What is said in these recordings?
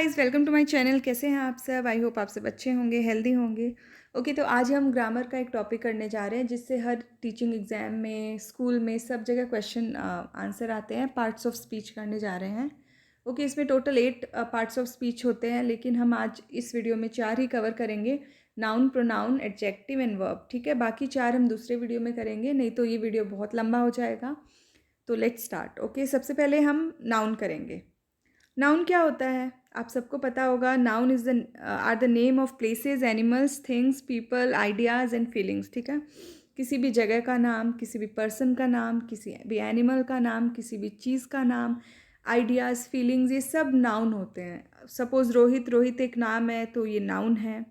Guys, welcome to my channel. कैसे हैं आप सब? आई होप आप सब अच्छे होंगे, हेल्दी होंगे। ओके, तो आज हम ग्रामर का एक टॉपिक करने जा रहे हैं जिससे हर टीचिंग एग्जाम में, स्कूल में, सब जगह क्वेश्चन आंसर आते हैं। पार्ट्स ऑफ स्पीच करने जा रहे हैं। ओके, इसमें टोटल 8 पार्ट्स ऑफ स्पीच होते हैं, लेकिन हम आज इस वीडियो में 4 ही कवर करेंगे। Noun, pronoun, adjective and verb. ठीक है, बाकी 4 हम दूसरे वीडियो में करेंगे, नहीं तो ये वीडियो बहुत लंबा हो जाएगा। तो लेट्स स्टार्ट। ओके, सबसे पहले हम नाउन करेंगे। नाउन क्या होता है? आप सबको पता होगा। Noun is the are the name of places, animals, things, people, ideas and feelings. ठीक है, किसी भी जगह का नाम, किसी भी पर्सन का नाम, किसी भी एनिमल का नाम, किसी भी चीज़ का नाम, आइडियाज़, फीलिंग्स, ये सब नाउन होते हैं। सपोज़ रोहित एक नाम है तो ये नाउन है।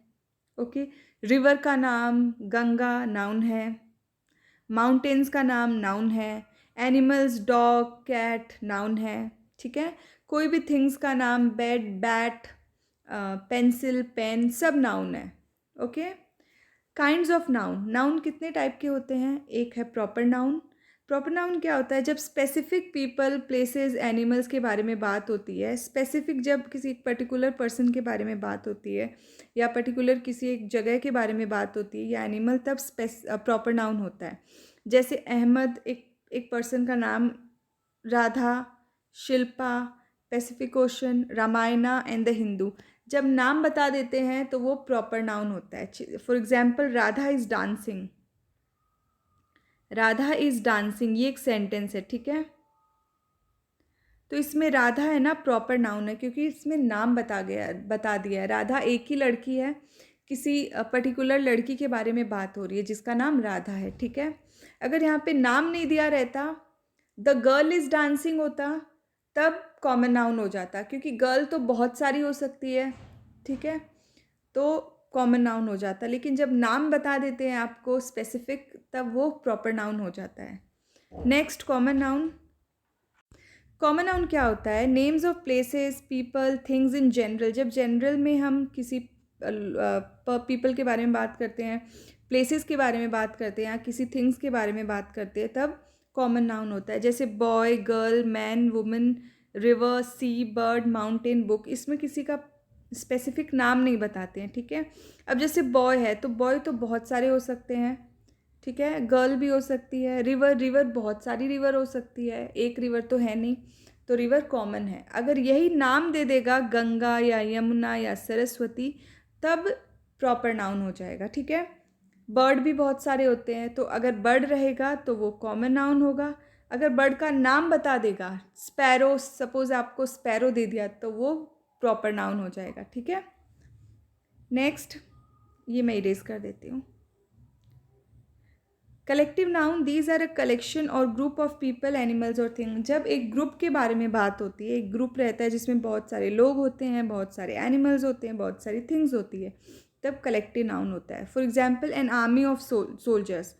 ओके, रिवर का नाम गंगा नाउन है। माउंटेन्स का नाम नाउन है। एनिमल्स डॉग, कैट नाउन है। ठीक है, कोई भी थिंग्स का नाम बेड, बैट, पेंसिल, पेन, सब नाउन है। Okay, kinds of noun. Noun कितने टाइप के होते हैं? एक है प्रॉपर नाउन। प्रॉपर नाउन क्या होता है? जब स्पेसिफिक पीपल, प्लेसेस, एनिमल्स के बारे में बात होती है। स्पेसिफिक जब किसी पर्टिकुलर पर्सन के बारे में बात होती है, या पर्टिकुलर किसी एक जगह के बारे में बात होती है, या एनिमल, तब प्रॉपर नाउन होता है। जैसे अहमद एक पर्सन का नाम, Radha, Shilpa, Pacific ocean, Ramayana and the Hindu. जब नाम बता देते हैं तो वो प्रॉपर नाउन होता है। For example, Radha is dancing. Radha is dancing, ये एक सेंटेंस है। ठीक है, तो इसमें राधा है ना, प्रॉपर नाउन है, क्योंकि इसमें नाम बता दिया है। राधा एक ही लड़की है, किसी पर्टिकुलर लड़की के बारे में बात हो रही है जिसका नाम राधा है। ठीक है, अगर यहाँ पे नाम नहीं दिया रहता, द गर्ल इज़ डांसिंग होता, तब कॉमन नाउन हो जाता, क्योंकि गर्ल तो बहुत सारी हो सकती है। ठीक है, तो कॉमन नाउन हो जाता, लेकिन जब नाम बता देते हैं आपको स्पेसिफिक, तब वो प्रॉपर नाउन हो जाता है। Next, common noun. Common noun क्या होता है? Names of places, people, things in general. जब जनरल में हम किसी पीपल के बारे में बात करते हैं, प्लेसेस के बारे में बात करते हैं, या किसी थिंग्स के बारे में बात करते हैं, तब कॉमन नाउन होता है। जैसे boy, girl, man, women, river, sea, bird, mountain, book. इसमें किसी का स्पेसिफिक नाम नहीं बताते हैं। ठीक है, अब जैसे बॉय है तो बॉय तो बहुत सारे हो सकते हैं। ठीक है, गर्ल भी हो सकती है। रिवर बहुत सारी रिवर हो सकती है, एक रिवर तो है नहीं, तो रिवर कॉमन है। अगर यही नाम दे देगा, गंगा या यमुना या सरस्वती, तब प्रॉपर नाउन हो जाएगा। ठीक है, बर्ड भी बहुत सारे होते हैं, तो अगर बर्ड रहेगा तो वो कॉमन नाउन होगा। अगर बर्ड का नाम बता देगा, स्पैरो, सपोज आपको स्पैरो दे दिया, तो वो प्रॉपर नाउन हो जाएगा। ठीक है, नेक्स्ट, ये मैं इरेज कर देती हूँ। Collective noun, these are a collection और ग्रुप ऑफ पीपल, एनिमल्स और थिंग। जब एक ग्रुप के बारे में बात होती है, एक ग्रुप रहता है जिसमें बहुत सारे लोग होते हैं, बहुत सारे एनिमल्स होते हैं, बहुत सारी थिंग्स होती है, तब कलेक्टिव नाउन होता है। For example, an army of soldiers.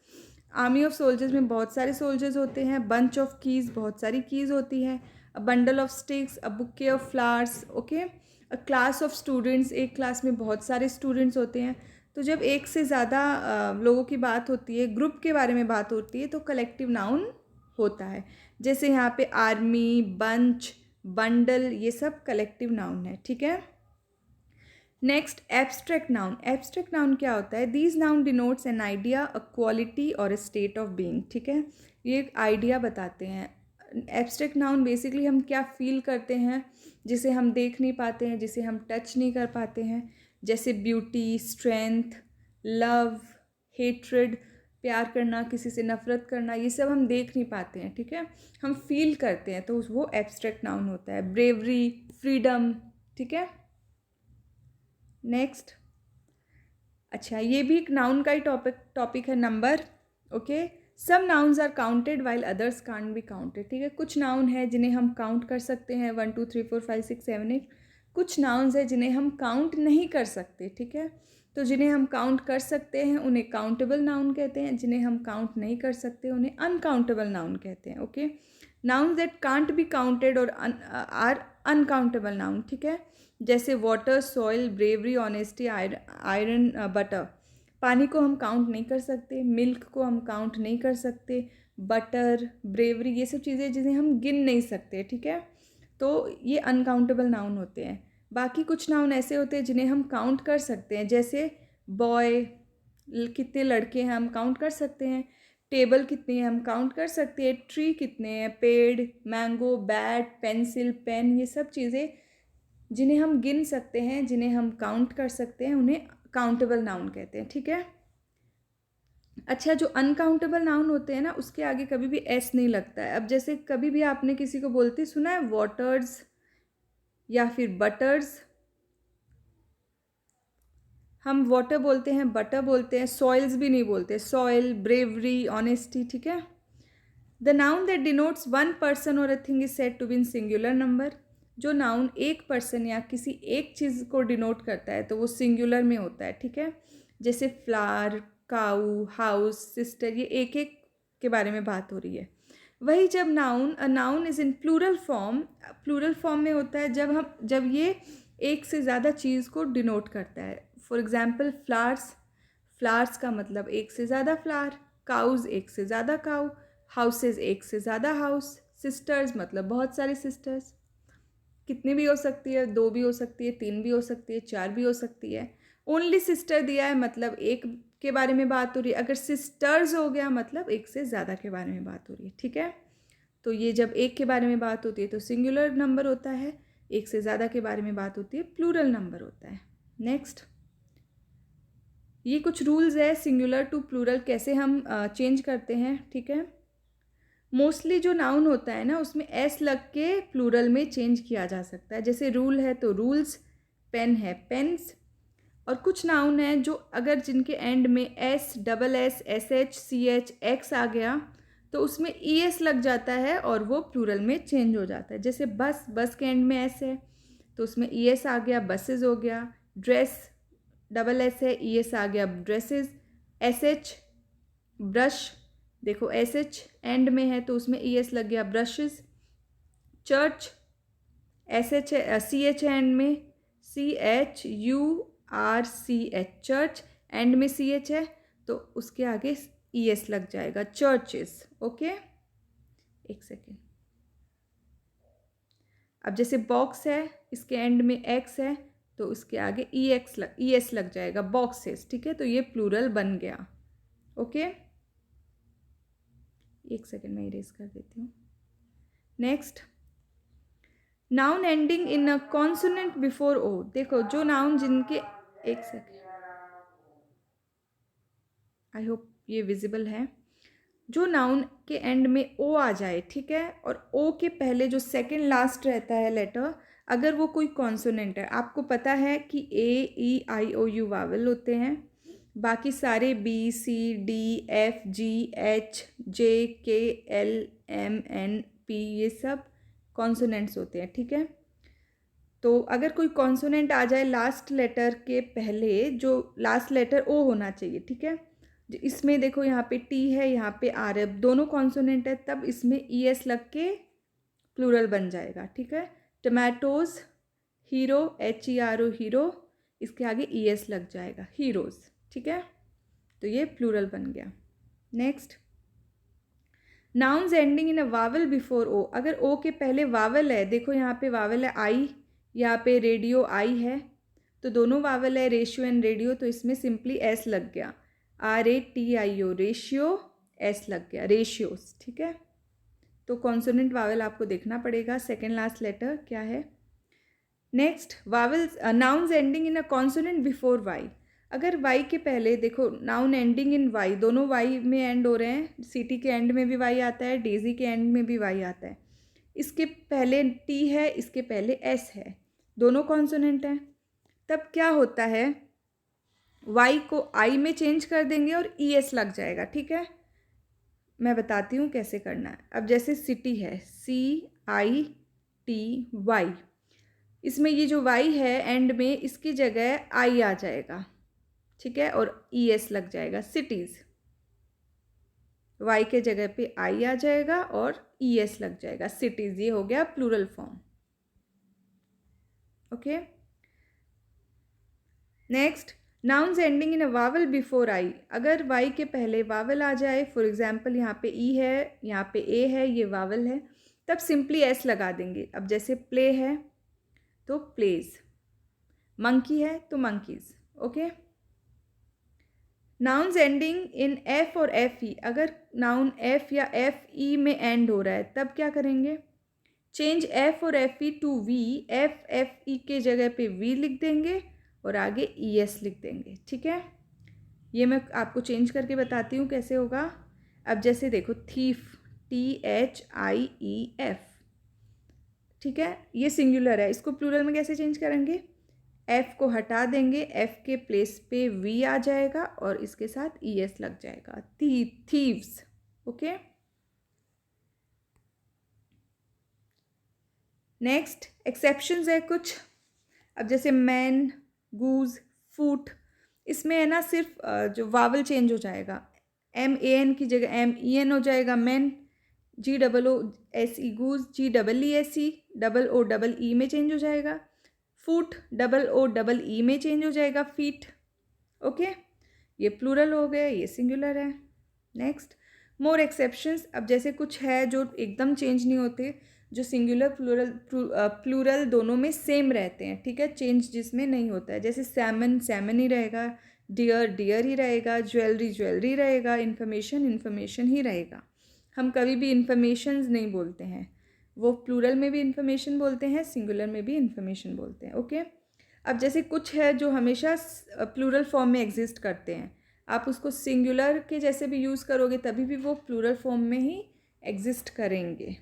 Army of soldiers में बहुत सारे सोल्जर्स होते हैं। बंच ऑफ कीज़, बहुत सारी कीज़ होती है। A bundle of sticks, a bouquet of flowers. Okay, a class of students, एक क्लास में बहुत सारे स्टूडेंट्स होते हैं। तो जब एक से ज़्यादा लोगों की बात होती है, ग्रुप के बारे में बात होती है, तो कलेक्टिव नाउन होता है। जैसे यहाँ पे आर्मी, बंच, बंडल, ये सब कलेक्टिव नाउन है। ठीक है, next, abstract noun. Abstract noun क्या होता है? These noun denotes an idea, a quality और अ स्टेट ऑफ बीइंग। ठीक है, ये एक आइडिया बताते हैं। एब्स्ट्रैक्ट नाउन बेसिकली हम क्या फील करते हैं, जिसे हम देख नहीं पाते हैं, जिसे हम टच नहीं कर पाते हैं। जैसे ब्यूटी, स्ट्रेंथ, लव, हेट्रेड, प्यार करना, किसी से नफरत करना, ये सब हम देख नहीं पाते हैं। ठीक है, हम फील करते हैं, तो वो एब्स्ट्रैक्ट नाउन होता है। Bravery, freedom. ठीक है, नेक्स्ट, अच्छा, ये भी एक नाउन का ही टॉपिक है, number. Okay, some nouns are counted while others can't be counted. ठीक है, कुछ नाउन है जिन्हें हम काउंट कर सकते हैं, 1 2 3 4 5 6 7 8। कुछ नाउन्स है जिन्हें हम काउंट नहीं कर सकते। ठीक है, तो जिन्हें हम काउंट कर सकते हैं उन्हें काउंटेबल नाउन कहते हैं, जिन्हें हम काउंट नहीं कर सकते उन्हें अनकाउंटेबल नाउन कहते हैं। Okay, nouns that can't be counted और आर अनकाउंटेबल नाउन। ठीक है, जैसे water, soil, bravery, honesty, iron, butter. पानी को हम काउंट नहीं कर सकते, मिल्क को हम काउंट नहीं कर सकते, बटर, ब्रेवरी, ये सब चीज़ें जिन्हें हम गिन नहीं सकते। ठीक है, तो ये अनकाउंटेबल नाउन होते हैं। बाकी कुछ नाउन ऐसे होते हैं जिन्हें हम काउंट कर सकते हैं, जैसे बॉय, कितने लड़के हैं हम काउंट कर सकते हैं, टेबल कितनी है हम काउंट कर सकते हैं, ट्री कितने हैं, पेड़, मैंगो, बैट, पेंसिल, पेन, ये सब चीज़ें जिन्हें हम गिन सकते हैं, जिन्हें हम काउंट कर सकते हैं, उन्हें काउंटेबल नाउन कहते हैं। ठीक है। अच्छा, जो अनकाउंटेबल नाउन होते हैं ना, उसके आगे कभी भी एस नहीं लगता है। अब जैसे कभी भी आपने किसी को बोलते सुना है वाटर्स या फिर बटर्स, हम वाटर बोलते हैं, बटर बोलते हैं, सॉइल्स भी नहीं बोलते, सॉइल, ब्रेवरी, ऑनेस्टी। ठीक है। The noun that denotes one person और a thing is said to be in singular number. जो नाउन एक पर्सन या किसी एक चीज़ को डिनोट करता है तो वो सिंगुलर में होता है। ठीक है। जैसे फ्लावर, काऊ, हाउस, सिस्टर, ये एक एक के बारे में बात हो रही है। वही जब a noun is in plural form में होता है जब ये एक से ज़्यादा चीज़ को डिनोट करता है। फॉर एग्जाम्पल फ्लावर्स का मतलब एक से ज़्यादा फ्लावर, काउज एक से ज़्यादा काऊ, हाउसेज एक से ज़्यादा हाउस, सिस्टर्स मतलब बहुत सारी सिस्टर्स। कितनी भी हो सकती है, 2 भी हो सकती है, 3 भी हो सकती है, 4 भी हो सकती है। ओनली सिस्टर दिया है मतलब एक के बारे में बात हो रही है। अगर सिस्टर्स हो गया मतलब एक से ज़्यादा के बारे में बात हो रही है। ठीक है। तो ये जब एक के बारे में बात होती है तो सिंगुलर नंबर होता है, एक से ज़्यादा के बारे में बात होती है प्लूरल नंबर होता है। नेक्स्ट, ये कुछ रूल्स है सिंगुलर टू प्लूरल कैसे हम चेंज करते हैं। ठीक है। मोस्टली जो नाउन होता है ना उसमें एस लग के प्लूरल में चेंज किया जा सकता है। जैसे रूल है तो रूल्स, पेन है पेन्स, और कुछ नाउन है जो अगर जिनके एंड में S, double S, S H, C H, X आ गया तो उसमें ई एस लग जाता है और वो प्लूरल में चेंज हो जाता है। जैसे बस के एंड में एस है तो उसमें ई एस आ गया, बसेस हो गया। ड्रेस, डबल एस है, ई एस आ गया, ड्रेसेस। एस एच, ब्रश, देखो एस एच एंड में है तो उसमें ई एस लग गया, brushes. Church, S H C H end में, C H U R C H, church, end में सी एच है तो उसके आगे ई एस लग जाएगा, चर्चेस। ओके, एक सेकेंड। अब जैसे बॉक्स है, इसके एंड में एक्स है तो उसके आगे ई एस लग जाएगा, बॉक्सेस। ठीक है। तो ये प्लूरल बन गया। ओके, एक सेकेंड मैं इरेज कर देती हूँ। Next, noun ending in a consonant before O. देखो जो नाउन जिनके, एक सेकेंड, आई होप ये विजिबल है। जो नाउन के एंड में ओ आ जाए, ठीक है, और ओ के पहले जो सेकेंड लास्ट रहता है लेटर, अगर वो कोई कॉन्सोनेंट है, आपको पता है कि ए, ई, आई, ओ, यू वावल होते हैं, बाकी सारे बी, सी, डी, एफ, जी, एच, जे, के, एल, एम, एन, पी, ये सब कॉन्सोनेंट्स होते हैं। ठीक है। तो अगर कोई कॉन्सोनेंट आ जाए लास्ट लेटर के पहले, जो लास्ट लेटर ओ होना चाहिए। ठीक है। इसमें देखो यहाँ पे टी है, यहाँ पे आर है, दोनों कॉन्सोनेंट है, तब इसमें ई एस लग के प्लूरल बन जाएगा। ठीक है। Tomatoes, hero, H E R O, hero, इसके आगे ई एस लग जाएगा, हीरोज। ठीक है। तो ये प्लूरल बन गया। Next, nouns ending in a vowel before O. अगर ओ के पहले वावल है, देखो यहाँ पे वावल है आई, यहाँ पे रेडियो आई है, तो दोनों वावल है, रेशियो एंड रेडियो, तो इसमें सिंपली एस लग गया, RATIO, रेशियो, एस लग गया, रेशियोस। ठीक है। तो कॉन्सोनेंट वावल आपको देखना पड़ेगा, सेकेंड लास्ट लेटर क्या है। Next, vowels, nouns ending in a consonant before Y. अगर वाई के पहले, देखो नाउन एंडिंग इन वाई, दोनों वाई में एंड हो रहे हैं, सिटी के एंड में भी वाई आता है, डेजी के एंड में भी वाई आता है, इसके पहले टी है, इसके पहले एस है, दोनों कॉन्सोनेंट हैं, तब क्या होता है, वाई को आई में चेंज कर देंगे और ई एस लग जाएगा। ठीक है। मैं बताती हूँ कैसे करना है। अब जैसे सिटी है, CITY, इसमें ये जो वाई है एंड में, इसकी जगह आई आ जाएगा। ठीक है। और ई एस लग जाएगा, सिटीज़, वाई के जगह पे आई आ जाएगा और ई एस लग जाएगा, सिटीज़। ये हो गया plural form. Okay. Next, nouns ending in a vowel before I. अगर वाई के पहले वावल आ जाए, फॉर एग्जाम्पल यहाँ पे ई है, यहाँ पे ए है, ये वावल है, तब सिंपली एस लगा देंगे। अब जैसे प्ले है तो प्लेज, मंकी है तो monkeys. Okay. Nouns ending in F और एफ ई, अगर नाउन एफ या एफ ई में एंड हो रहा है तब क्या करेंगे? चेंज एफ और F E to V, F E के जगह पे वी लिख देंगे और आगे ई एस लिख देंगे। ठीक है, ये मैं आपको चेंज करके बताती हूँ कैसे होगा। अब जैसे देखो थीफ, THIEF, ठीक है, ये सिंगुलर है, इसको प्लूरल में कैसे चेंज करेंगे? एफ को हटा देंगे, एफ के प्लेस पे वी आ जाएगा और इसके साथ ES लग जाएगा, थीव्स। ओके। नेक्स्ट एक्सेप्शंस है कुछ। अब जैसे मैन, गूज, फूट, इसमें है ना सिर्फ जो वावल चेंज हो जाएगा, MAN की जगह MEN हो जाएगा मैन, GOOSE गूज, GEESE OOE में चेंज हो जाएगा, फूट OOE में चेंज हो जाएगा, फीट। ओके, ये प्लूरल हो गया, ये सिंगुलर है। नेक्स्ट मोर एक्सेप्शंस। अब जैसे कुछ है जो एकदम चेंज नहीं होते, जो सिंगुलर प्लूरल दोनों में सेम रहते हैं, ठीक है, चेंज जिसमें नहीं होता है, जैसे सैमन सैमन ही रहेगा, डियर डियर ही रहेगा, ज्वेलरी ज्वेलरी रहेगा, इन्फॉर्मेशन इन्फॉर्मेशन ही रहेगा। हम कभी भी इन्फॉर्मेशंस नहीं बोलते हैं, वो प्लूरल में भी इन्फॉर्मेशन बोलते हैं, सिंगुलर में भी इन्फॉर्मेशन बोलते हैं। ओके। अब जैसे कुछ है जो हमेशा प्लूरल फॉर्म में एग्जिस्ट करते हैं, आप उसको सिंगुलर के जैसे भी यूज़ करोगे तभी भी वो प्लूरल फॉर्म में ही एग्जिस्ट करेंगे।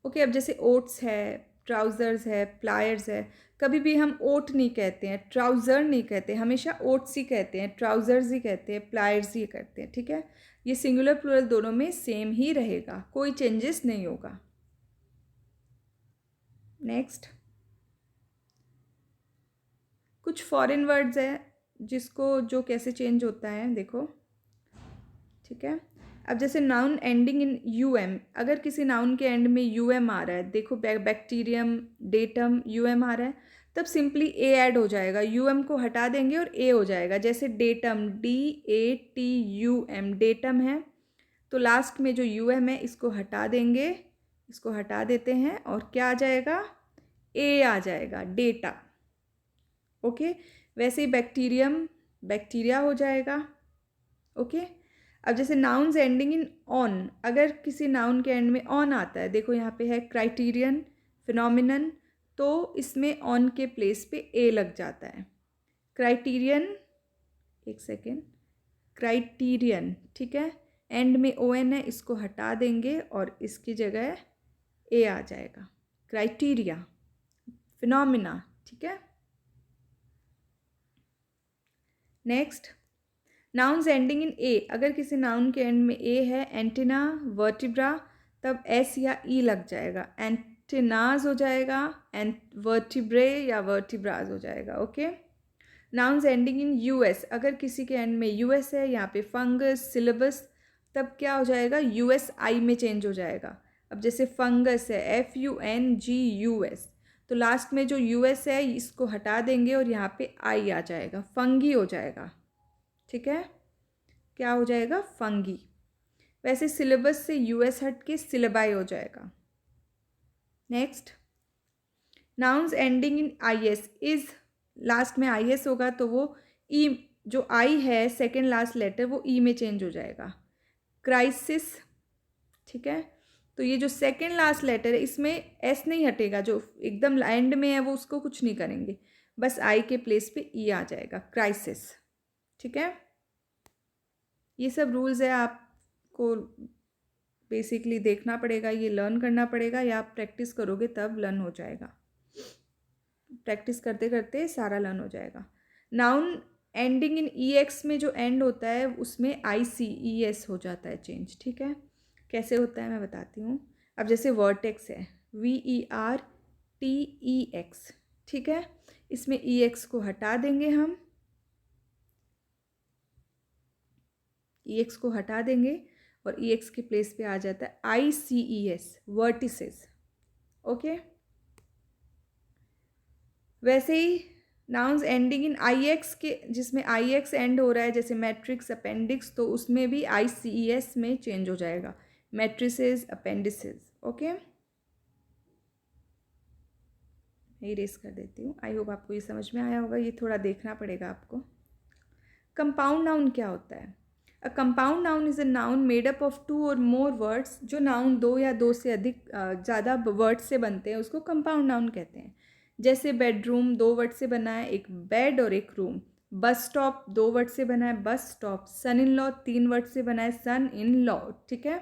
ओके। अब जैसे ओट्स है, ट्राउज़र्स है, प्लायर्स है, कभी भी हम ओट नहीं कहते हैं, ट्राउज़र नहीं कहते, हमेशा ओट्स ही कहते हैं, ट्राउज़र्स ही कहते हैं, प्लायर्स ही कहते हैं। ठीक है, ये सिंगुलर प्लूरल दोनों में सेम ही रहेगा, कोई चेंजेस नहीं होगा। नेक्स्ट कुछ फॉरेन वर्ड्स है जिसको जो कैसे चेंज होता है देखो। ठीक है, अब जैसे नाउन एंडिंग इन UM, अगर किसी नाउन के एंड में UM आ रहा है, देखो बैक्टीरियम, डेटम, UM आ रहा है, तब सिंपली A ऐड हो जाएगा, UM को हटा देंगे और A हो जाएगा। जैसे डेटम, DATUM, डेटम है तो लास्ट में जो UM है इसको हटा देंगे, इसको हटा देते हैं और क्या आ जाएगा? A आ जाएगा, डेटा। ओके। वैसे ही बैक्टीरियम बैक्टीरिया हो जाएगा। ओके। अब जैसे नाउन्स एंडिंग इन ऑन, अगर किसी नाउन के एंड में ऑन आता है, देखो यहाँ पे है क्राइटेरियन, फिनोमिनन, तो इसमें ऑन के प्लेस पे A लग जाता है। क्राइटेरियन, एक सेकेंड, क्राइटेरियन, ठीक है, एंड में ON है, इसको हटा देंगे और इसकी जगह A आ जाएगा, क्राइटेरिया, फिनोमिना। ठीक है। Next nouns ending in A, अगर किसी नाउन के एंड में A है, एंटीना, वर्टिब्रा, तब S या E लग जाएगा, एंटीनाज हो जाएगा, वर्टिब्रे या वर्टिब्राज हो जाएगा। ओके। नाउन्स एंडिंग इन US, अगर किसी के एंड में US है, यहाँ पे फंगस, सिलेबस, तब क्या हो जाएगा? USI में चेंज हो जाएगा। अब जैसे फंगस है, FUNGUS, तो लास्ट में जो US है इसको हटा देंगे और यहाँ पे I आ जाएगा, फंगी हो जाएगा। ठीक है, क्या हो जाएगा? फंगी। वैसे सिलेबस से US हट के सिलेबाई हो जाएगा। Next nouns ending in IS, is last में IS होगा तो वो E, जो I है सेकेंड लास्ट लेटर, वो E में चेंज हो जाएगा, क्राइसिस। ठीक है, तो ये जो सेकेंड लास्ट लेटर है इसमें S नहीं हटेगा, जो एकदम एंड में है वो उसको कुछ नहीं करेंगे, बस I के प्लेस पे E आ जाएगा, क्राइसिस। ठीक है, ये सब रूल्स है, आपको बेसिकली देखना पड़ेगा, ये लर्न करना पड़ेगा, या आप प्रैक्टिस करोगे तब लर्न हो जाएगा, प्रैक्टिस करते करते सारा लर्न हो जाएगा। नाउन एंडिंग इन EX में जो एंड होता है उसमें ICES हो जाता है चेंज। ठीक है, कैसे होता है मैं बताती हूँ। अब जैसे वर्टेक्स है, VERTEX, ठीक है, इसमें EX को हटा देंगे हम, EX को हटा देंगे और EX के प्लेस पे आ जाता है ICES, वर्टिसेस। ओके। वैसे ही नाउन्स एंडिंग इन IX के, जिसमें IX एंड हो रहा है, जैसे मैट्रिक्स, अपेंडिक्स, तो उसमें भी ICES में चेंज हो जाएगा, मैट्रिसेस, अपेंडिसेस। ओके। मैं इरेज कर देती हूँ। आई होप आपको ये समझ में आया होगा, ये थोड़ा देखना पड़ेगा आपको। कंपाउंड नाउन क्या होता है? A compound noun is a noun made up of 2 और मोर वर्ड्स। जो नाउन 2 या 2 से अधिक ज़्यादा वर्ड से बनते हैं उसको कंपाउंड नाउन कहते हैं। जैसे बेडरूम 2 वर्ड से बना है, एक बेड और एक रूम। बस स्टॉप 2 वर्ड से बना है, bus stop. Son in law 3 word से बना है, सन इन लॉ। ठीक है,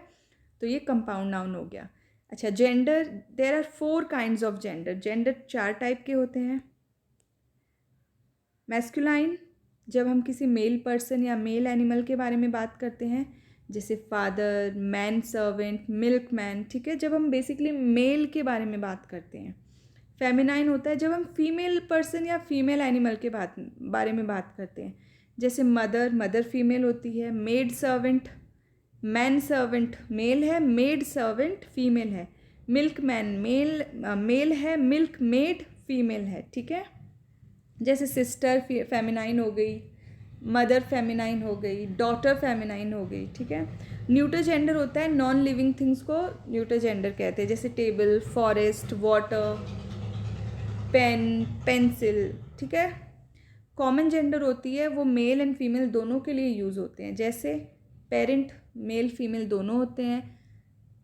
तो ये कंपाउंड नाउन हो गया। अच्छा, gender, there are 4 kinds of gender. Gender 4 type के होते हैं। मैस्कुलाइन, जब हम किसी मेल पर्सन या मेल एनिमल के बारे में बात करते हैं, जैसे father, man servant, milk man. ठीक है, जब हम बेसिकली मेल के बारे में बात करते हैं। फेमिनाइन होता है जब हम फीमेल पर्सन या फीमेल एनिमल के बारे में बात करते हैं, जैसे मदर, मदर फीमेल होती है। Maid servant, man servant male है, मेड सर्वेंट फीमेल है। मिल्क मैन मेल है, मिल्क मेड फीमेल है। ठीक है, जैसे सिस्टर फेमिनाइन हो गई, मदर फेमिनाइन हो गई, डॉटर फेमिनाइन हो गई। ठीक है, न्यूटर जेंडर होता है नॉन लिविंग थिंग्स को न्यूटर जेंडर कहते हैं, जैसे table, forest, water, pen, pencil. ठीक है, कॉमन जेंडर होती है वो मेल एंड फीमेल दोनों के लिए यूज़ होते हैं, जैसे पेरेंट मेल फीमेल दोनों होते हैं।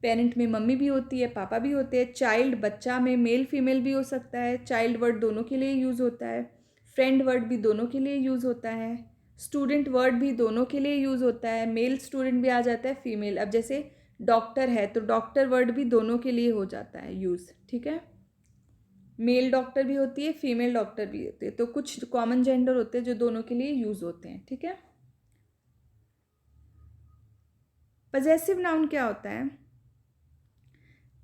पेरेंट में मम्मी भी होती है, पापा भी होते हैं। चाइल्ड बच्चा में मेल फीमेल भी हो सकता है। चाइल्ड वर्ड दोनों के लिए यूज़ होता है। फ्रेंड वर्ड भी दोनों के लिए यूज़ होता है। स्टूडेंट वर्ड भी दोनों के लिए यूज़ होता है। मेल स्टूडेंट भी आ जाता है, फीमेल। अब जैसे डॉक्टर है तो डॉक्टर वर्ड भी दोनों के लिए हो जाता है यूज़। ठीक है, मेल डॉक्टर भी होती है, फीमेल डॉक्टर भी होती है। तो कुछ कॉमन जेंडर होते हैं जो दोनों के लिए यूज़ होते हैं। ठीक है, पजेसिव नाउन क्या होता है?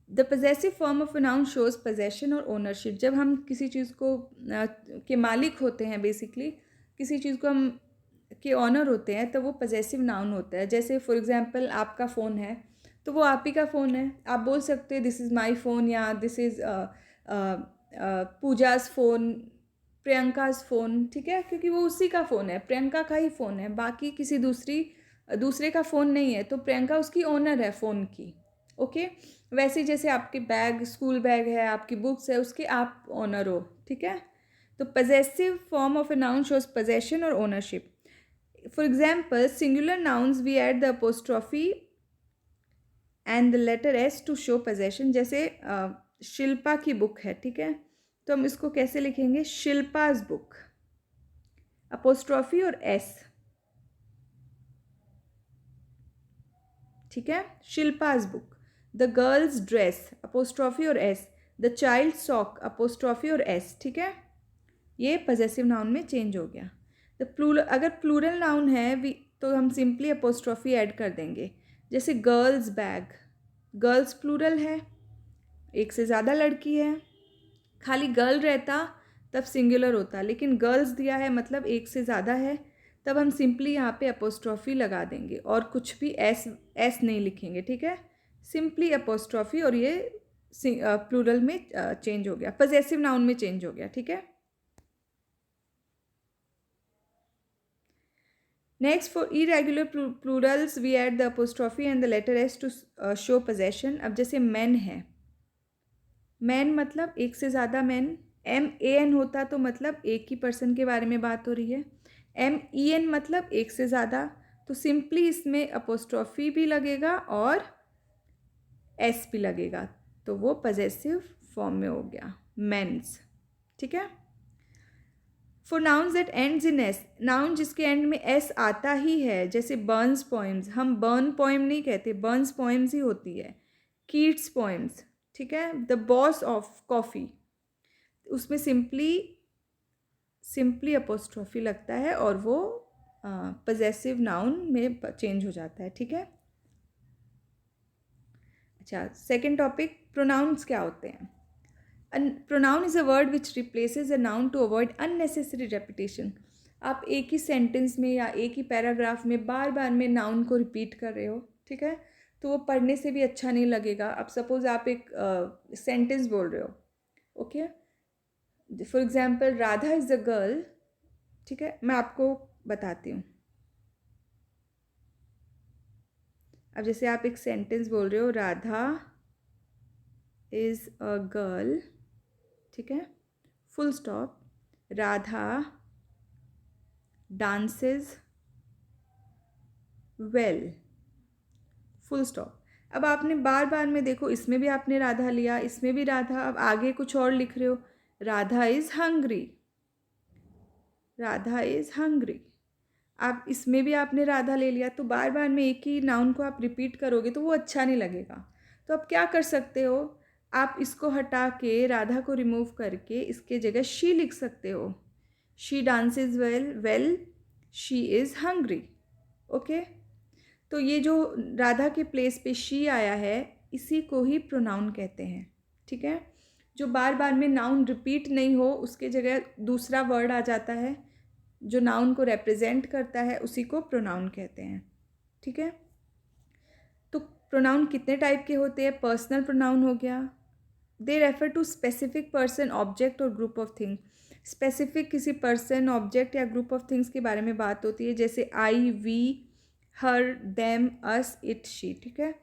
The possessive form of a noun shows possession और ओनरशिप। जब हम किसी चीज़ को के मालिक होते हैं, बेसिकली किसी चीज़ को हम के ऑनर होते हैं, तो वो पजेसिव नाउन होता है। जैसे फॉर एग्जांपल आपका फ़ोन है तो वो आप ही का फ़ोन है। आप बोल सकते हैं दिस इज़ माय फ़ोन, या this is Pooja's phone, Priyanka's phone. ठीक है, क्योंकि वो उसी का फ़ोन है, प्रियंका का ही फ़ोन है, बाकी किसी दूसरे का फ़ोन नहीं है। तो प्रियंका उसकी ओनर है फ़ोन की। ओके, वैसे जैसे आपके बैग, स्कूल बैग है, आपकी बुक्स है, उसके आप ओनर हो। ठीक है, तो possessive form of a noun shows possession और ownership. For example, singular nouns we add the apostrophe and the letter S to show possession. जैसे शिल्पा की बुक है, ठीक है, तो हम इसको कैसे लिखेंगे? शिल्पाज बुक, अपोस्ट्रॉफी और एस। ठीक है, Shilpa's book. The girl's dress, apostrophe और S. The child sock, apostrophe और एस। ठीक है, ये पजेसिव नाउन में चेंज हो गया। द प्लूरल, अगर प्लूरल नाउन है तो हम सिंपली अपोस्ट्रॉफी ऐड कर देंगे। जैसे गर्ल्स बैग, गर्ल्स प्लूरल है, एक से ज़्यादा लड़की है। खाली गर्ल रहता तब सिंगुलर होता, लेकिन गर्ल्स दिया है मतलब एक से ज़्यादा है, तब हम सिंपली यहाँ पे अपोस्ट्रॉफी लगा देंगे और कुछ भी एस नहीं लिखेंगे। ठीक है, सिंपली अपोस्ट्रॉफी, और ये प्लूरल में चेंज हो गया, पजेसिव नाउन में चेंज हो गया। ठीक है, next, for irregular plurals we add the apostrophe and the letter S to show possession. अब जैसे मैन है, मैन मतलब एक से ज़्यादा मैन। MAN होता तो मतलब एक ही पर्सन के बारे में बात हो रही है। MEN मतलब एक से ज़्यादा, तो सिंपली इसमें अपोस्ट्रॉफी भी लगेगा और एस भी लगेगा, तो वो पजेसिव फॉर्म में हो गया, मेंस। ठीक है, for nouns that ends in S, noun जिसके एंड में एस आता ही है, जैसे बर्न्स पोइम्स, हम बर्न पोइम नहीं कहते, बर्न्स पोइम्स ही होती है। कीट्स पोइम्स, ठीक है। द बॉस ऑफ कॉफ़ी, उसमें सिंपली अपोस्ट्रॉफी लगता है और वो पजेसिव नाउन में चेंज हो जाता है। ठीक है, अच्छा, सेकेंड टॉपिक, प्रोनाउंस क्या होते हैं? Pronoun is a word which replaces a noun to avoid unnecessary repetition. आप एक ही सेंटेंस में या एक ही पैराग्राफ में बार बार में नाउन को रिपीट कर रहे हो, ठीक है, तो वो पढ़ने से भी अच्छा नहीं लगेगा। अब सपोज आप एक सेंटेंस बोल रहे हो, okay, for example Radha is a girl, ठीक है, मैं आपको बताती हूँ। अब जैसे आप एक सेंटेंस बोल रहे हो, राधा इज़ अ गर्ल, ठीक है, full stop, Radha dances well, full stop. अब आपने बार बार में देखो, इसमें भी आपने राधा लिया, इसमें भी राधा, अब आगे कुछ और लिख रहे हो, Radha is hungry, Radha is hungry. आप इसमें भी आपने राधा ले लिया, तो बार बार में एक ही नाउन को आप रिपीट करोगे तो वो अच्छा नहीं लगेगा। तो आप क्या कर सकते हो, आप इसको हटा के, राधा को रिमूव करके इसके जगह शी लिख सकते हो। She dances well, well she is hungry. Okay, तो ये जो राधा के प्लेस पे शी आया है, इसी को ही प्रोनाउन कहते हैं। ठीक है, जो बार बार में नाउन रिपीट नहीं हो, उसके जगह दूसरा वर्ड आ जाता है जो नाउन को रिप्रेजेंट करता है, उसी को प्रोनाउन कहते हैं। ठीक है, तो प्रोनाउन कितने टाइप के होते हैं? पर्सनल प्रोनाउन हो गया, they refer to specific person, object और ग्रुप ऑफ थिंग। स्पेसिफिक किसी पर्सन, ऑब्जेक्ट या ग्रुप ऑफ थिंग्स के बारे में बात होती है, जैसे I, we, her, them, us, it, she. ठीक है,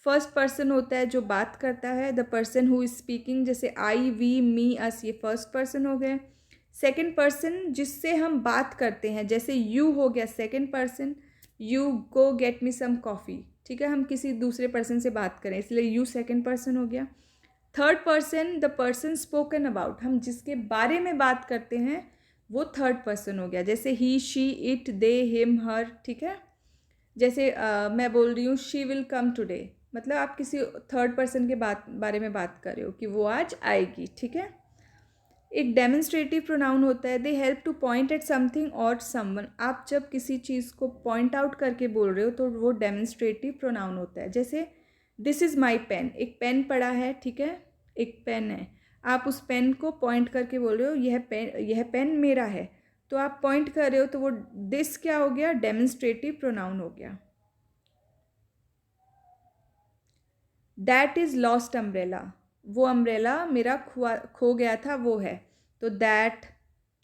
फर्स्ट पर्सन होता है जो बात करता है, the person who is speaking, जैसे आई, वी, मी, अस, ये फर्स्ट पर्सन हो गए। सेकेंड पर्सन जिससे हम बात करते हैं, जैसे यू हो गया second person, you go get me some coffee. ठीक है, हम किसी दूसरे पर्सन से बात करें, इसलिए यू सेकेंड पर्सन हो गया। Third person, the person spoken about, हम जिसके बारे में बात करते हैं वो थर्ड पर्सन हो गया, जैसे ही, शी, इट, दे, हिम, हर। ठीक है, जैसे मैं बोल रही हूँ शी विल कम टुडे, मतलब आप किसी थर्ड पर्सन के बारे में बात कर रहे हो कि वो आज आएगी। ठीक है, एक डेमोन्स्ट्रेटिव प्रोनाउन होता है, they help to point at something और समवन। आप जब किसी चीज़ को पॉइंट आउट करके बोल रहे हो तो वो डेमोन्स्ट्रेटिव प्रोनाउन होता है। जैसे दिस इज़ माई पेन, एक पेन पड़ा है, ठीक है, एक पेन है, आप उस पेन को पॉइंट करके बोल रहे हो यह पेन मेरा है, तो आप पॉइंट कर रहे हो, तो वो दिस क्या हो गया? डेमोन्स्ट्रेटिव प्रोनाउन हो गया। दैट इज़ लॉस्ट अम्ब्रेला, वो अम्ब्रेला मेरा खो गया था, वो है, तो दैट।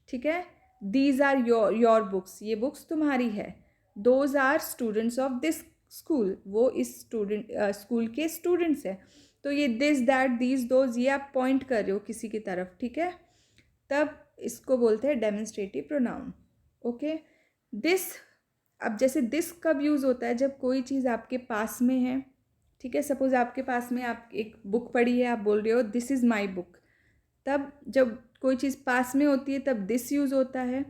ठीक है, दीज आर योर बुक्स, ये बुक्स तुम्हारी है। Those are students of this school, वो इस स्कूल के स्टूडेंट्स हैं। तो ये दिस, दैट, दीज, दोज, ये आप पॉइंट कर रहे हो किसी की तरफ। ठीक है, तब इसको बोलते हैं डेमोन्स्ट्रेटिव प्रोनाउन। ओके, दिस, अब जैसे दिस कब यूज़ होता है? जब कोई चीज़ आपके पास में है। ठीक है, सपोज आपके पास में आप एक बुक पढ़ी है, आप बोल रहे हो दिस इज़ माई बुक, तब जब कोई चीज़ पास में होती है तब दिस यूज़ होता है,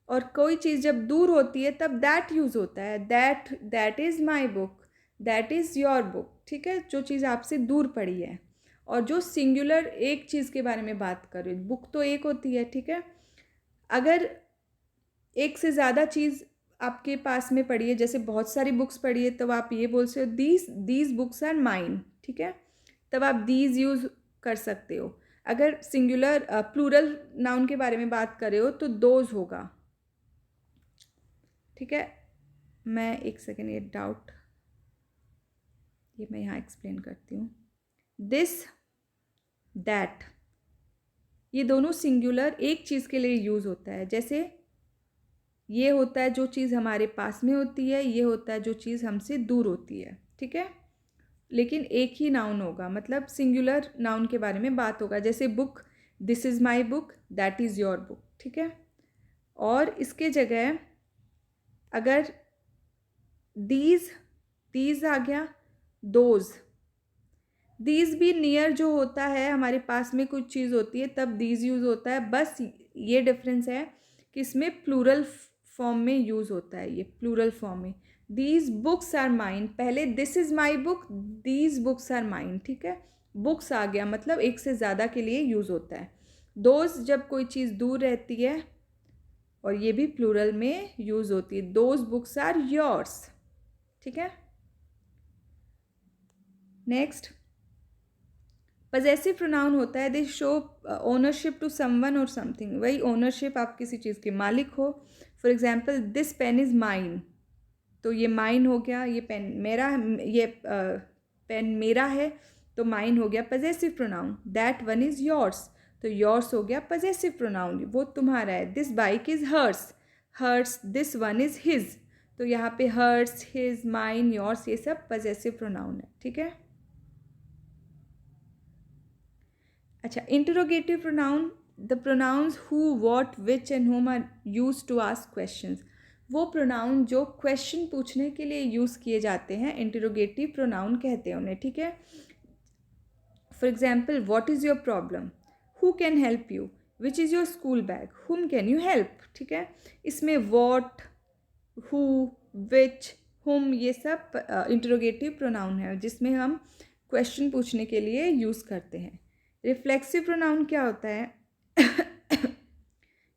और कोई चीज़ जब दूर होती है तब दैट यूज़ होता है। That is my book, that is your book. ठीक है, जो चीज़ आपसे दूर पड़ी है, और जो सिंगुलर एक चीज़ के बारे में बात कर रही हूँ, बुक तो एक होती है। ठीक है, अगर एक से ज़्यादा चीज़ आपके पास में पड़ी है, जैसे बहुत सारी बुक्स पड़ी है, तब आप ये बोल सकते हो दीज बुक्स आर माइन। ठीक है, तब आप दीज यूज़ कर सकते हो। अगर सिंगुलर प्लूरल नाउन के बारे में बात कर रहे हो तो दोज होगा। ठीक है, मैं एक सेकेंड, ये डाउट, ये मैं यहाँ एक्सप्लेन करती हूँ। दिस, दैट, ये दोनों सिंगुलर एक चीज़ के लिए यूज़ होता है। जैसे ये होता है जो चीज़ हमारे पास में होती है, ये होता है जो चीज़ हमसे दूर होती है। ठीक है, लेकिन एक ही नाउन होगा, मतलब सिंगुलर नाउन के बारे में बात होगा। जैसे book, this is my book, that is your book. ठीक है, और इसके जगह अगर दीज आ गया, दोज, दीज भी नियर जो होता है, हमारे पास में कुछ चीज़ होती है तब दीज यूज़ होता है। बस ये डिफरेंस है कि इसमें प्लूरल फॉर्म में यूज़ होता है, ये प्लूरल फॉर्म में। दीज बुक्स आर माइन, पहले this is my book, these books are mine. ठीक है, बुक्स आ गया, मतलब एक से ज़्यादा के लिए यूज़ होता है। दोज जब कोई चीज़ दूर रहती है, और ये भी प्लूरल में यूज़ होती है, दोज बुक्स आर योर्स। ठीक है, नेक्स्ट, पजेसिव प्रोनाउन होता है, they show ownership to someone और समथिंग। वही ओनरशिप, आप किसी चीज़ के मालिक हो। For example, this pen is mine, तो ये माइन हो गया, ये पेन मेरा, ये पेन मेरा है, तो माइन हो गया possessive pronoun. That one is yours, तो योर्स हो गया पजेसिव प्रोनाउन, वो तुम्हारा है। This bike is hers, hers, this one is his, तो यहाँ पे हर्स, हिज, माइन, योर्स, ये सब पजेसिव प्रोनाउन है। ठीक है, अच्छा, interrogative pronoun the pronouns who, what, which and whom are use to ask questions. वो प्रोनाउन जो क्वेश्चन पूछने के लिए यूज़ किए जाते हैं, इंटरोगेटिव प्रोनाउन कहते हैं उन्हें, ठीक है। For example, what is your problem, who can help you, which is your school bag, हुम कैन यू हेल्प, ठीक है। इसमें वॉट, हु, विच, हुम ये सब इंटरोगेटिव प्रोनाउन है जिसमें हम क्वेश्चन पूछने के लिए यूज़ करते हैं। रिफ्लेक्सिव प्रोनाउन क्या होता है?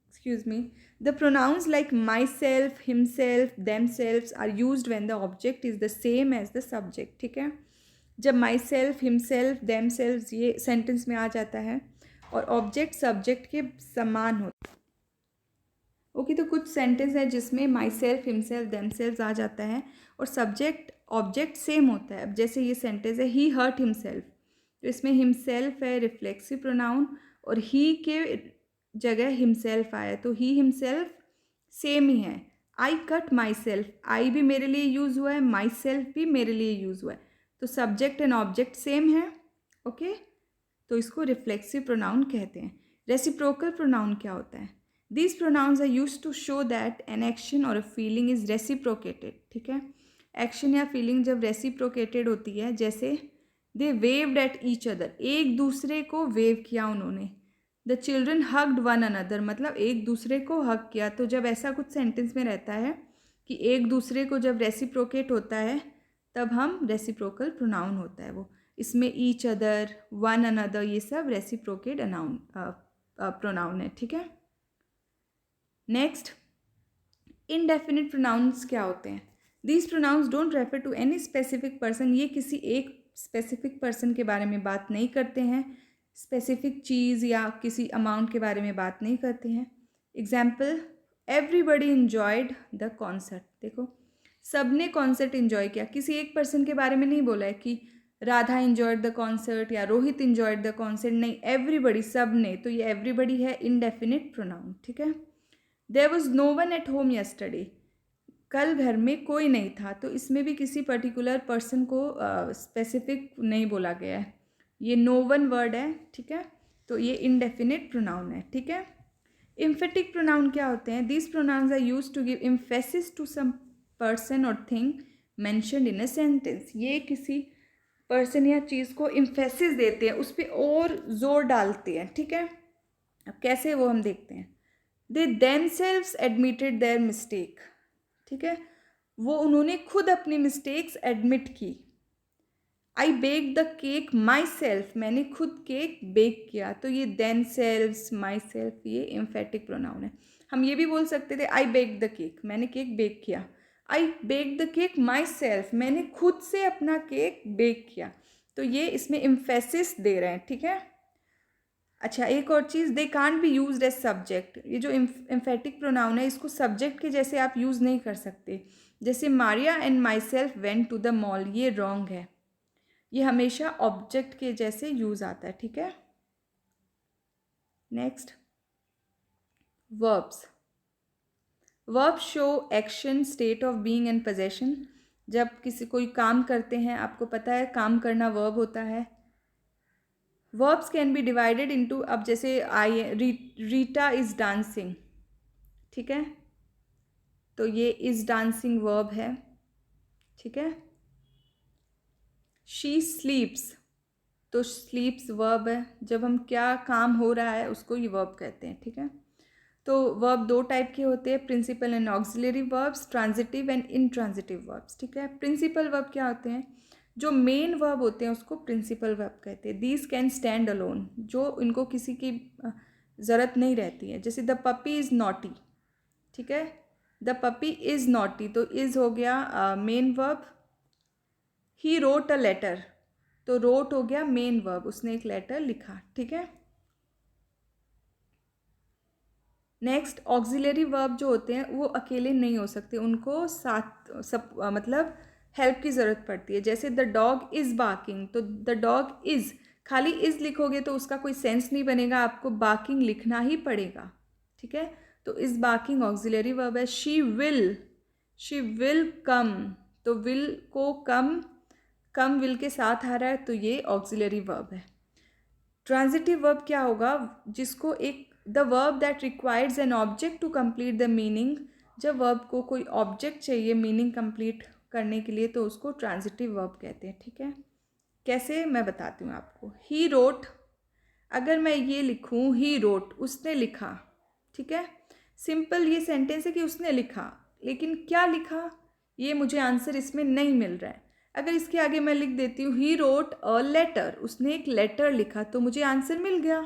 Excuse me. The pronouns like myself, himself, themselves are used when the object is the same as the subject, ठीक है। जब myself, himself, themselves ये सेंटेंस में आ जाता है और ऑब्जेक्ट सब्जेक्ट के समान होता है। ओके, तो कुछ सेंटेंस है जिसमें माई सेल्फ, हिमसेल्फ, देमसेल्फ आ जाता है और सब्जेक्ट ऑब्जेक्ट सेम होता है। अब जैसे ये सेंटेंस है, ही हर्ट हिमसेल्फ, तो इसमें हिमसेल्फ है रिफ्लेक्सिव प्रोनाउन और ही के जगह हिमसेल्फ आया, तो ही हिमसेल्फ सेम ही है। आई कट माई सेल्फ, आई भी मेरे लिए यूज़ हुआ है, माई सेल्फ भी मेरे लिए यूज़ हुआ है, तो सब्जेक्ट एंड ऑब्जेक्ट सेम है। ओके, तो इसको रिफ्लेक्सिव प्रोनाउन कहते हैं। रेसिप्रोकल प्रोनाउन क्या होता है? These pronouns are used to show that an action or a feeling is reciprocated, ठीक है। एक्शन या फीलिंग जब रेसिप्रोकेटेड होती है, जैसे दे वेव्ड एट ईच अदर, एक दूसरे को वेव किया उन्होंने। The children hugged one another, मतलब एक दूसरे को हग किया। तो जब ऐसा कुछ सेंटेंस में रहता है कि एक दूसरे को जब रेसिप्रोकेट होता है तब हम रेसिप्रोकल प्रोनाउन होता है वो। इसमें ईच अदर, वन अनदर ये सब रेसिप्रोकेट प्रोनाउन है, ठीक है। नेक्स्ट, इनडेफिनिट प्रोनाउंस क्या होते हैं? These pronouns don't refer to any specific person, ये किसी एक स्पेसिफिक पर्सन के बारे में बात नहीं करते हैं, स्पेसिफिक चीज़ या किसी अमाउंट के बारे में बात नहीं करते हैं। Example, everybody enjoyed the concert, देखो सब ने कॉन्सर्ट इन्जॉय किया, किसी एक पर्सन के बारे में नहीं बोला है कि राधा इन्जॉयड द कॉन्सर्ट या रोहित इन्जॉयड द कॉन्सर्ट, नहीं, एवरीबडी, सब ने, तो ये एवरीबडी है इनडेफिनिट प्रोनाउन, ठीक है। There was no one at home yesterday, कल घर में कोई नहीं था, तो इसमें भी किसी पर्टिकुलर पर्सन को स्पेसिफिक नहीं बोला गया है, ये नो वन वर्ड है, ठीक है। तो ये इनडेफिनिट प्रोनाउन है, ठीक है। एम्फेटिक प्रोनाउन क्या होते हैं? These pronouns are used to give emphasis to some person और thing mentioned in a sentence, ये किसी पर्सन या चीज़ को एम्फेसिस देते हैं, उस पर और जोर डालते हैं, ठीक है। अब कैसे वो हम देखते हैं। दे themselves admitted their mistake, ठीक है, वो उन्होंने खुद अपनी मिस्टेक्स एडमिट की। I bake the cake myself, मैंने खुद केक बेक किया, तो ये themselves, माई सेल्फ ये एम्फेटिक प्रोनाउन है। हम ये भी बोल सकते थे आई बेक द केक, मैंने केक बेक किया। I bake the cake myself, मैंने खुद से अपना केक बेक किया, तो ये इसमें एम्फेसिस दे रहे हैं, ठीक है। अच्छा, एक और चीज़, they can't be used as subject, ये जो एम्फेटिक प्रोनाउन है इसको सब्जेक्ट के जैसे आप यूज़ नहीं कर सकते। जैसे Maria and myself went to the mall, ये रॉन्ग है, ये हमेशा ऑब्जेक्ट के जैसे यूज़ आता है, ठीक है। Next, verbs. Verb show action, state of being and possession, जब किसी कोई काम करते हैं, आपको पता है काम करना वर्ब होता है। Verbs can be divided into, अब जैसे रीटा इज़ डांसिंग, ठीक है, तो ये इज़ डांसिंग वर्ब है, ठीक है। शी स्लीप्स, तो स्लीप्स वर्ब है, जब हम क्या काम हो रहा है उसको ये वर्ब कहते हैं, ठीक है। तो वर्ब दो टाइप के होते हैं, principal and auxiliary verbs, transitive and intransitive verbs, ठीक है। प्रिंसिपल वर्ब क्या होते हैं? जो मेन वर्ब होते हैं उसको प्रिंसिपल वर्ब कहते हैं। दीज कैन स्टैंड अलोन, जो इनको किसी की ज़रूरत नहीं रहती है। जैसे द पपी इज़ नॉटी, ठीक है, द पपी इज़ नॉटी, तो इज़ हो गया main verb. He wrote a letter, तो रोट हो गया मेन वर्ब, उसने एक लेटर लिखा, ठीक है। नेक्स्ट, ऑक्सिलरी वर्ब जो होते हैं वो अकेले नहीं हो सकते, उनको साथ सब मतलब हेल्प की ज़रूरत पड़ती है। जैसे द डॉग इज़ बार्किंग, तो द डॉग इज़, खाली इज़ लिखोगे तो उसका कोई सेंस नहीं बनेगा, आपको बार्किंग लिखना ही पड़ेगा, ठीक है। तो इज़ बार्किंग ऑक्सिलरी वर्ब है। शी विल कम, तो विल को कम विल के साथ आ रहा है, तो ये ऑक्सिलरी वर्ब है। ट्रांजिटिव वर्ब क्या होगा? जिसको एक the verb that requires an object to complete the meaning, जब वर्ब को कोई ऑब्जेक्ट चाहिए मीनिंग कंप्लीट करने के लिए तो उसको ट्रांजिटिव वर्ब कहते हैं, ठीक है। कैसे, मैं बताती हूँ आपको। ही रोट, अगर मैं ये लिखूँ ही रोट, उसने लिखा, ठीक है, सिंपल ये सेंटेंस है कि उसने लिखा, लेकिन क्या लिखा ये मुझे आंसर इसमें नहीं मिल रहा है। अगर इसके आगे मैं लिख देती हूँ ही रोट अ लेटर, उसने एक लेटर लिखा, तो मुझे आंसर मिल गया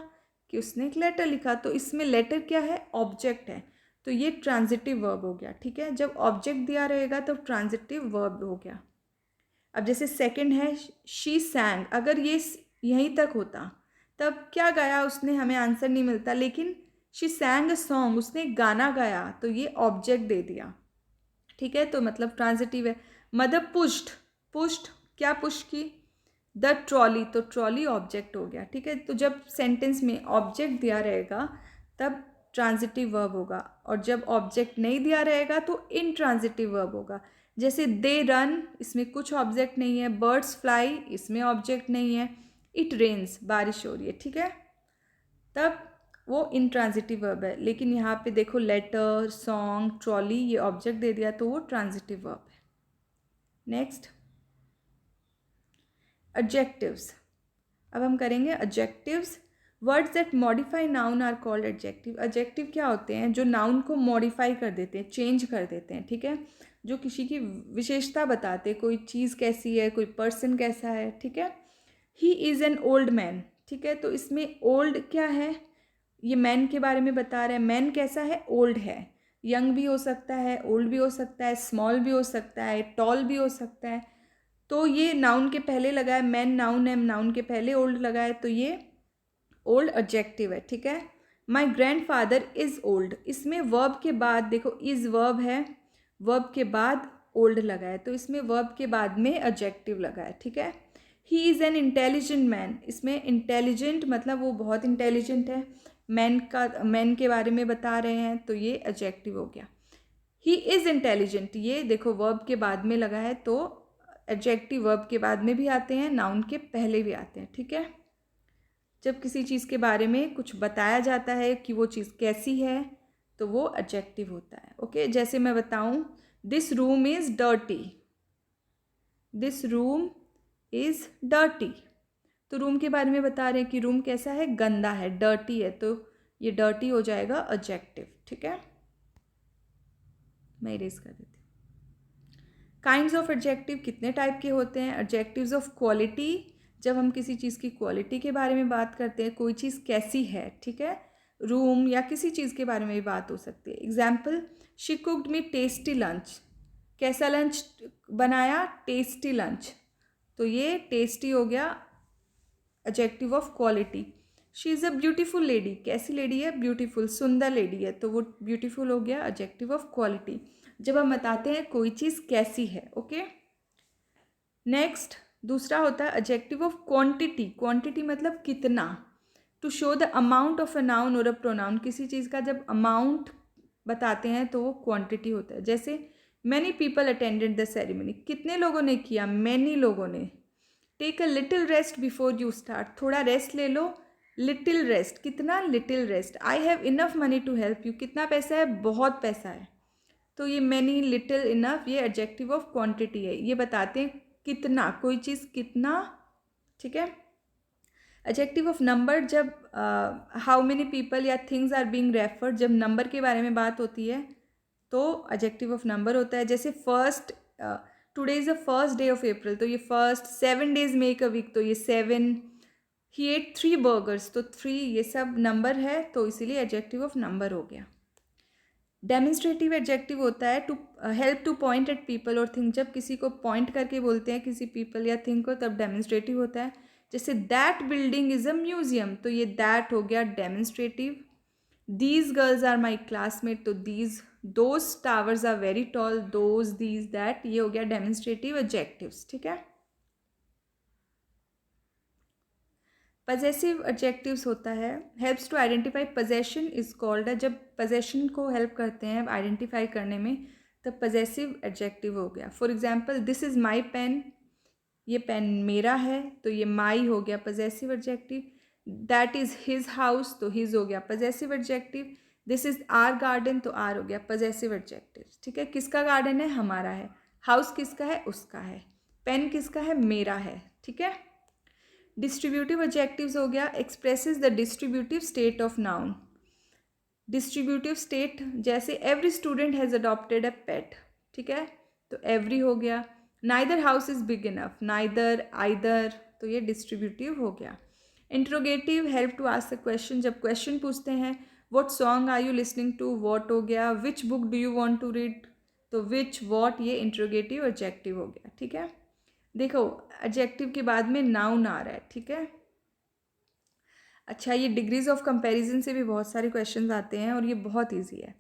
कि उसने एक लेटर लिखा। तो इसमें लेटर क्या है, ऑब्जेक्ट है, तो ये ट्रांजिटिव वर्ब हो गया, ठीक है। जब ऑब्जेक्ट दिया रहेगा तो ट्रांजिटिव वर्ब हो गया। अब जैसे सेकंड है शी सैंग, अगर ये यहीं तक होता तब क्या गाया उसने, हमें आंसर नहीं मिलता, लेकिन शी सैंग अ सॉन्ग, उसने एक गाना गाया, तो ये ऑब्जेक्ट दे दिया, ठीक है, तो मतलब ट्रांजिटिव है। मदर पुश्ड, पुश्ड क्या पुश की, द ट्रॉली, तो ट्रॉली ऑब्जेक्ट हो गया, ठीक है। तो जब सेंटेंस में ऑब्जेक्ट दिया रहेगा तब ट्रांजिटिव वर्ब होगा, और जब ऑब्जेक्ट नहीं दिया रहेगा तो इनट्रांजिटिव वर्ब होगा। जैसे दे रन, इसमें कुछ ऑब्जेक्ट नहीं है, बर्ड्स फ्लाई, इसमें ऑब्जेक्ट नहीं है, इट रेन्स, बारिश हो रही है, ठीक है, तब वो इनट्रांजिटिव वर्ब है। लेकिन यहाँ पे देखो लेटर, सॉन्ग, ट्रॉली, ये ऑब्जेक्ट दे दिया तो वो ट्रांजिटिव वर्ब है। नेक्स्ट एडजेक्टिव्स, अब हम करेंगे adjectives. Words that modify noun are called adjective. Adjective क्या होते हैं, जो नाउन को मॉडिफाई कर देते हैं, चेंज कर देते हैं, ठीक है, जो किसी की विशेषता बताते हैं, कोई चीज़ कैसी है, कोई पर्सन कैसा है, ठीक है। He is an old man, ठीक है, तो इसमें ओल्ड क्या है, ये मैन के बारे में बता रहा है, मैन कैसा है, ओल्ड है, यंग भी हो सकता है, ओल्ड भी हो सकता है, स्मॉल भी हो सकता है, टॉल भी हो सकता है। तो ये नाउन के पहले लगा है, मैन नाउन है, नाउन के पहले ओल्ड लगा है, तो ये ओल्ड एडजेक्टिव है, ठीक है। My grand father is old, इसमें वर्ब के बाद देखो इज़ वर्ब है, वर्ब के बाद ओल्ड लगा है, तो इसमें वर्ब के बाद में एडजेक्टिव लगा है, ठीक है। He is an intelligent man, इसमें इंटेलिजेंट मतलब वो बहुत इंटेलिजेंट है, मैन के बारे में बता रहे हैं, तो ये एडजेक्टिव हो गया। ही इज़ इंटेलिजेंट, ये देखो वर्ब के बाद में लगा है, तो एडजेक्टिव वर्ब के बाद में भी आते हैं, नाउन के पहले भी आते हैं, ठीक है। जब किसी चीज़ के बारे में कुछ बताया जाता है कि वो चीज़ कैसी है तो वो एडजेक्टिव होता है, ओके। जैसे मैं बताऊं this room is dirty, this room is dirty, तो रूम के बारे में बता रहे हैं कि रूम कैसा है, गंदा है, डर्टी है, तो ये डर्टी हो जाएगा एडजेक्टिव, ठीक है। मैं इरेज कर देती हूँ। काइंड्स ऑफ एडजेक्टिव कितने टाइप के होते हैं, एडजेक्टिव्स ऑफ क्वालिटी, जब हम किसी चीज़ की क्वालिटी के बारे में बात करते हैं, कोई चीज़ कैसी है, ठीक है, रूम या किसी चीज़ के बारे में भी बात हो सकती है। Example, she cooked me tasty lunch, कैसा लंच बनाया, टेस्टी लंच, तो ये टेस्टी हो गया adjective of quality. She is a beautiful lady, कैसी लेडी है, ब्यूटीफुल, सुंदर लेडी है, तो वो ब्यूटीफुल हो गया एडजेक्टिव ऑफ क्वालिटी, जब हम बताते हैं कोई चीज़ कैसी है, ओके। नेक्स्ट दूसरा होता है एडजेक्टिव ऑफ क्वांटिटी, क्वांटिटी मतलब कितना, to show the amount of a noun और अ प्रोनाउन, किसी चीज़ का जब अमाउंट बताते हैं तो वो क्वांटिटी होता है। जैसे many people attended the ceremony, कितने लोगों ने किया, मैनी लोगों ने। Take a little rest before you start, थोड़ा रेस्ट ले लो, लिटिल रेस्ट, कितना, little rest. I have enough money to help you, कितना पैसा है, बहुत पैसा है, तो ये मैनी, लिटिल, इनफ, ये एडजेक्टिव ऑफ क्वांटिटी है, ये बताते हैं कितना, कोई चीज़ कितना, ठीक है। एडजेक्टिव ऑफ नंबर, जब हाउ मेनी पीपल या थिंग्स आर बीइंग रेफर्ड, जब नंबर के बारे में बात होती है तो एडजेक्टिव ऑफ नंबर होता है। जैसे first, today is the first day of April, तो ये first, 7 days make a week, तो ये 7, ही एट 3 burgers, तो 3 ये सब नंबर है, तो इसीलिए एडजेक्टिव ऑफ नंबर हो गया। डेमोन्स्ट्रेटिव एडजेक्टिव होता है to help to point at people और थिंग, जब किसी को पॉइंट करके बोलते हैं किसी पीपल या थिंग को, तब डेमोन्स्ट्रेटिव होता है। जैसे that building is a museum, तो ये दैट हो गया demonstrative. These girls are my classmate, तो these, those towers are very tall, those, these, that, ये हो गया डेमोन्स्ट्रेटिव एडजेक्टिव्स, ठीक है। पजेसिव एडजेक्टिव्स होता है helps to identify, possession is called है, जब पजेशन को हेल्प करते हैं आइडेंटिफाई करने में, तब पजेसिव एडजेक्टिव हो गया। For example, this is my pen, ये पेन मेरा है, तो ये माई हो गया possessive adjective. That is his house, तो हिज हो गया possessive adjective. This is our garden, तो आर हो गया पजेसिव एडजेक्टिव। ठीक है, किसका गार्डन है? हमारा है। हाउस किसका है? उसका है। पेन किसका है? मेरा है। ठीक है। डिस्ट्रीब्यूटिव एडजेक्टिव्स हो गया, expresses the distributive state of noun. Distributive state जैसे every student has adopted a pet. ठीक है, तो एवरी हो गया। Neither house is big enough, neither, either, तो ये डिस्ट्रीब्यूटिव हो गया। Interrogative help to ask a question, जब क्वेश्चन पूछते हैं what song are you listening to, what हो गया। Which book do you want to read, तो विच, व्हाट, ये इंट्रोगेटिव एडजेक्टिव हो गया। ठीक है, देखो एडजेक्टिव के बाद में नाउन आ रहा है। ठीक है, अच्छा, ये डिग्रीज ऑफ कंपैरिजन से भी बहुत सारे क्वेश्चंस आते हैं और ये बहुत इजी है।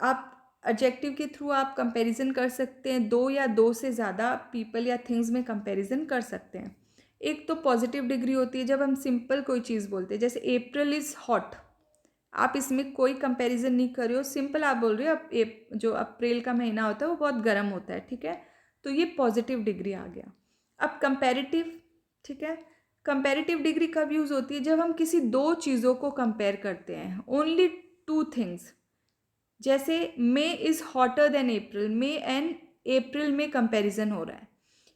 आप एडजेक्टिव के थ्रू आप कंपैरिजन कर सकते हैं, दो या दो से ज़्यादा पीपल या थिंग्स में कंपैरिजन कर सकते हैं। एक तो पॉजिटिव डिग्री होती है जब हम सिंपल कोई चीज़ बोलते हैं, जैसे अप्रैल इज़ हॉट। आप इसमें कोई कंपैरिजन नहीं कर रहे हो, सिंपल आप बोल रहे हो अब जो अप्रैल का महीना होता है वो बहुत गर्म होता है। ठीक है, तो ये पॉजिटिव डिग्री आ गया। अब कंपैरेटिव, ठीक है, कंपैरेटिव डिग्री कब यूज़ होती है? जब हम किसी दो चीज़ों को कंपेयर करते हैं, ओनली टू थिंग्स। जैसे May is hotter than April, May and April में कंपैरिजन हो रहा है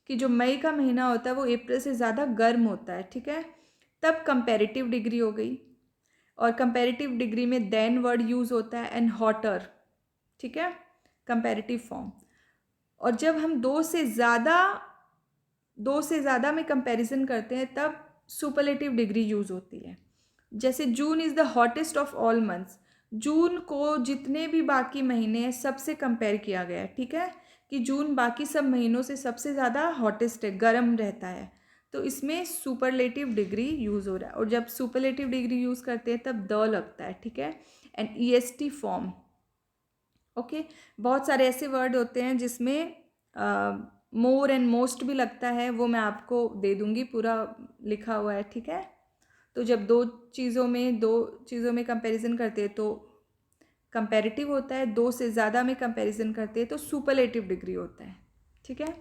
कि जो मई का महीना होता है वो अप्रैल से ज़्यादा गर्म होता है। ठीक है, तब कंपैरेटिव डिग्री हो गई। और कंपैरेटिव डिग्री में देन वर्ड यूज़ होता है एंड हॉटर। ठीक है, कंपैरेटिव फॉर्म। और जब हम दो से ज़्यादा में कंपैरिजन करते हैं तब सुपरलेटिव डिग्री यूज़ होती है। जैसे June is the hottest of all months, June को जितने भी बाकी महीने हैं सबसे कंपेयर किया गया है। ठीक है, कि जून बाकी सब महीनों से सबसे ज़्यादा हॉटेस्ट है, गर्म रहता है, तो इसमें सुपरलेटिव डिग्री यूज़ हो रहा है। और जब सुपरलेटिव डिग्री यूज़ करते हैं तब द लगता है। ठीक है, एंड EST फॉर्म। ओके, बहुत सारे ऐसे वर्ड होते हैं जिसमें मोर एंड मोस्ट भी लगता है, वो मैं आपको दे दूँगी, पूरा लिखा हुआ है। ठीक है, तो जब दो चीज़ों में कंपैरिजन करते हैं तो कंपैरेटिव होता है, दो से ज़्यादा में कंपैरिजन करते हैं तो सुपरलेटिव डिग्री होता है। ठीक है,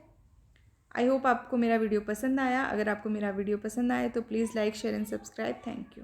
आई होप आपको मेरा वीडियो पसंद आया। अगर आपको मेरा वीडियो पसंद आया तो please like, share and subscribe. Thank you.